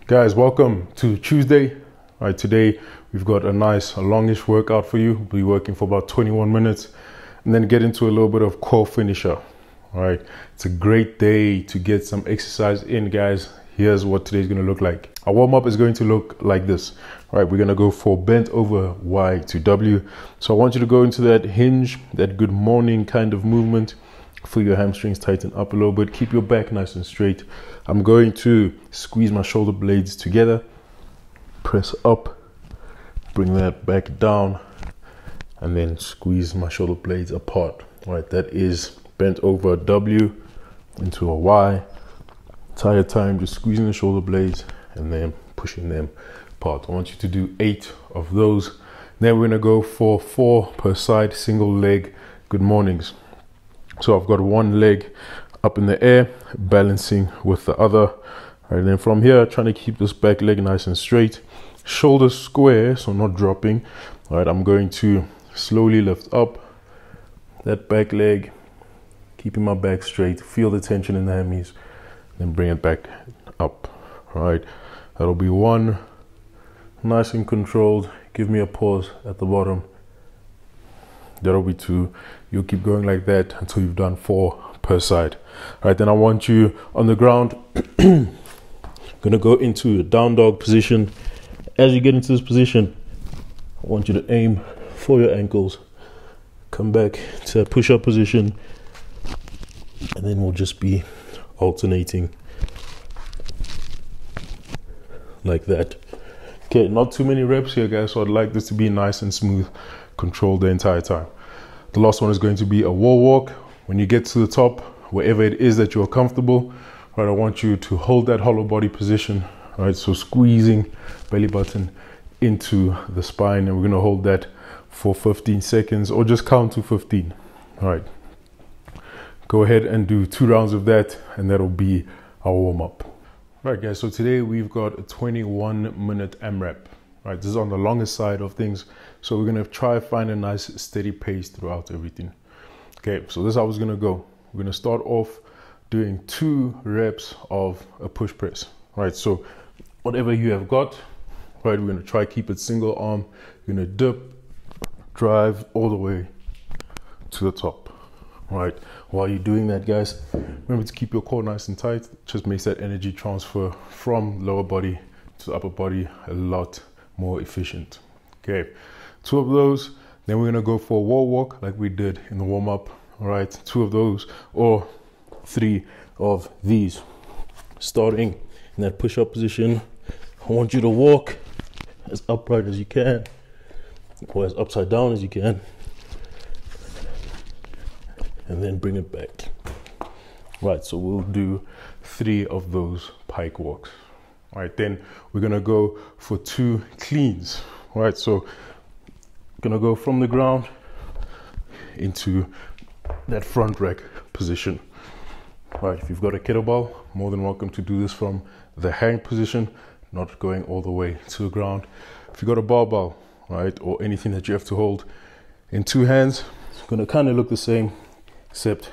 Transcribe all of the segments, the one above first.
Guys, welcome to Tuesday. All right, today we've got a nice longish workout for you. We'll be working for about 21 minutes and then get into a little bit of core finisher. All right, it's a great day to get some exercise in, guys. Here's what today's going to look like. Our warm-up is going to look like this. All right, we're going to go for bent over Y to W. So I want you to go into that hinge, that good morning kind of movement. Feel your hamstrings tighten up a little bit. Keep your back nice and straight. I'm going to squeeze my shoulder blades together. Press up. Bring that back down. And then squeeze my shoulder blades apart. All right, that is bent over W into a Y. Entire time just squeezing the shoulder blades and then pushing them apart. I want you to do 8 of those. Then we're going to go for 4 per side, single leg good mornings. So I've got one leg up in the air, balancing with the other. All right, then from here, trying to keep this back leg nice and straight. Shoulders square, so not dropping. All right, I'm going to slowly lift up that back leg, keeping my back straight. Feel the tension in the hammies, then bring it back up. All right, that'll be 1, nice and controlled. Give me a pause at the bottom. That'll be 2. You'll keep going like that until you've done 4 per side. All right, then I want you on the ground. Gonna go into a down dog position. As you get into this position, I want you to aim for your ankles. Come back to a push-up position, and then we'll just be alternating like that. Okay, not too many reps here, guys, so I'd like this to be nice and smooth, controlled the entire time. The last one is going to be a wall walk. When you get to the top, wherever it is that you're comfortable, right, I want you to hold that hollow body position. All right, so squeezing belly button into the spine, and we're going to hold that for 15 seconds or just count to 15. All right, go ahead and do 2 rounds of that, and that'll be our warm-up. Right, guys, so today we've got a 21-minute AMRAP. Right, this is on the longest side of things, so we're gonna try find a nice steady pace throughout everything. Okay, so this is how it's gonna go. We're gonna start off doing 2 reps of a push press. Right, so whatever you have got, right, we're gonna try keep it single arm. You're gonna dip, drive all the way to the top. Right, while you're doing that, guys, remember to keep your core nice and tight. It just makes that energy transfer from lower body to upper body a lot more efficient. Okay, 2 of those. Then we're gonna go for a wall walk like we did in the warm-up. All right, 2 of those or 3 of these. Starting in that push-up position, I want you to walk as upright as you can or as upside down as you can, and then bring it back. Right, so we'll do 3 of those pike walks. All right, then we're gonna go for 2 cleans. All right, so gonna go from the ground into that front rack position. All right, if you've got a kettlebell, more than welcome to do this from the hang position, not going all the way to the ground. If you've got a barbell, right, or anything that you have to hold in 2 hands, it's gonna kind of look the same, except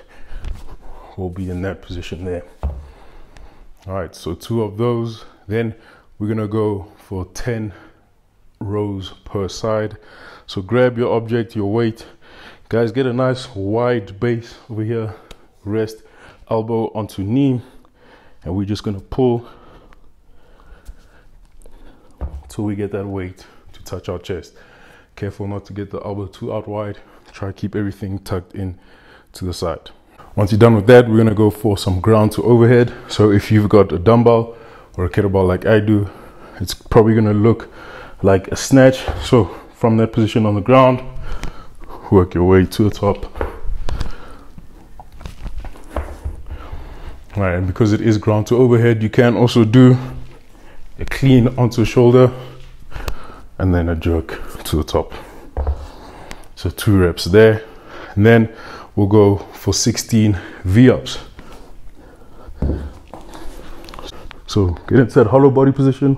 we'll be in that position there. All right, so 2 of those. Then we're gonna go for 10 rows per side. So grab your object, your weight. Guys, get a nice wide base over here. Rest elbow onto knee. And we're just gonna pull till we get that weight to touch our chest. Careful not to get the elbow too out wide. Try to keep everything tucked in to the side. Once you're done with that, we're gonna go for some ground to overhead. So if you've got a dumbbell or a kettlebell like I do, it's probably gonna look like a snatch. So from that position on the ground, work your way to the top. All right, and because it is ground to overhead, you can also do a clean onto the shoulder and then a jerk to the top. So 2 reps there, and then we'll go for 16 V-ups. So get into that hollow body position.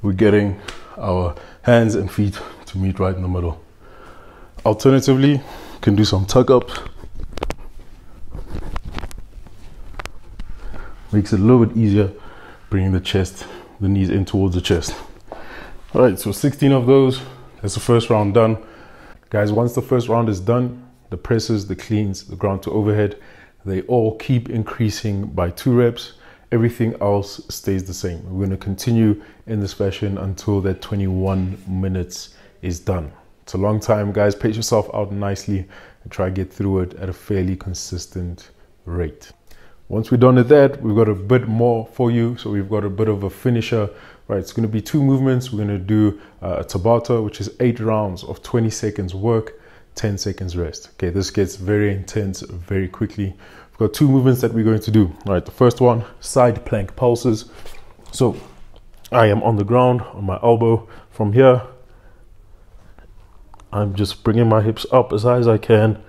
We're getting our hands and feet to meet right in the middle. Alternatively, you can do some tuck ups Makes it a little bit easier bringing the knees in towards the chest. All right, so 16 of those. That's the first round done. Guys, once the first round is done, the presses, the cleans, the ground to overhead, they all keep increasing by 2 reps. Everything else stays the same. We're going to continue in this fashion until that 21 minutes is done. It's a long time, guys. Pace yourself out nicely and try to get through it at a fairly consistent rate. Once we're done with that, we've got a bit more for you. So we've got a bit of a finisher, right? It's going to be 2 movements. We're going to do a Tabata, which is 8 rounds of 20 seconds work, 10 seconds rest. Okay, this gets very intense very quickly. We've got 2 movements that we're going to do. All right, the first one, side plank pulses. So I am on the ground on my elbow. From here, I'm just bringing my hips up as high as I can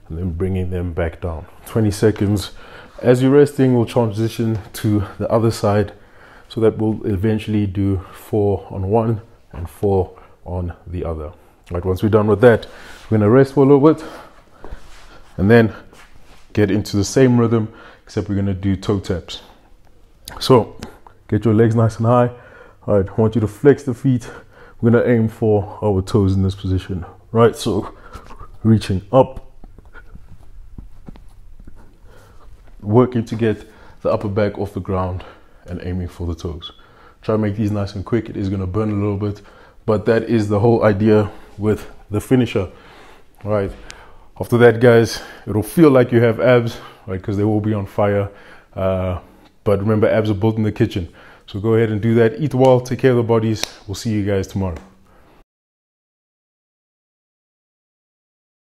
and then bringing them back down. 20 seconds. As you're resting, we'll transition to the other side, so that we'll eventually do 4 on one and 4 on the other. All right, once we're done with that, we're gonna rest for a little bit and then get into the same rhythm, except we're gonna do toe taps. So get your legs nice and high. All right, I want you to flex the feet. We're gonna aim for our toes in this position, right? So reaching up, working to get the upper back off the ground and aiming for the toes. Try to make these nice and quick. It is gonna burn a little bit, but that is the whole idea with the finisher. All right, after that, guys, it'll feel like you have abs, right? Because they will be on fire. But remember, abs are built in the kitchen. So go ahead and do that. Eat well, take care of the bodies. We'll see you guys tomorrow.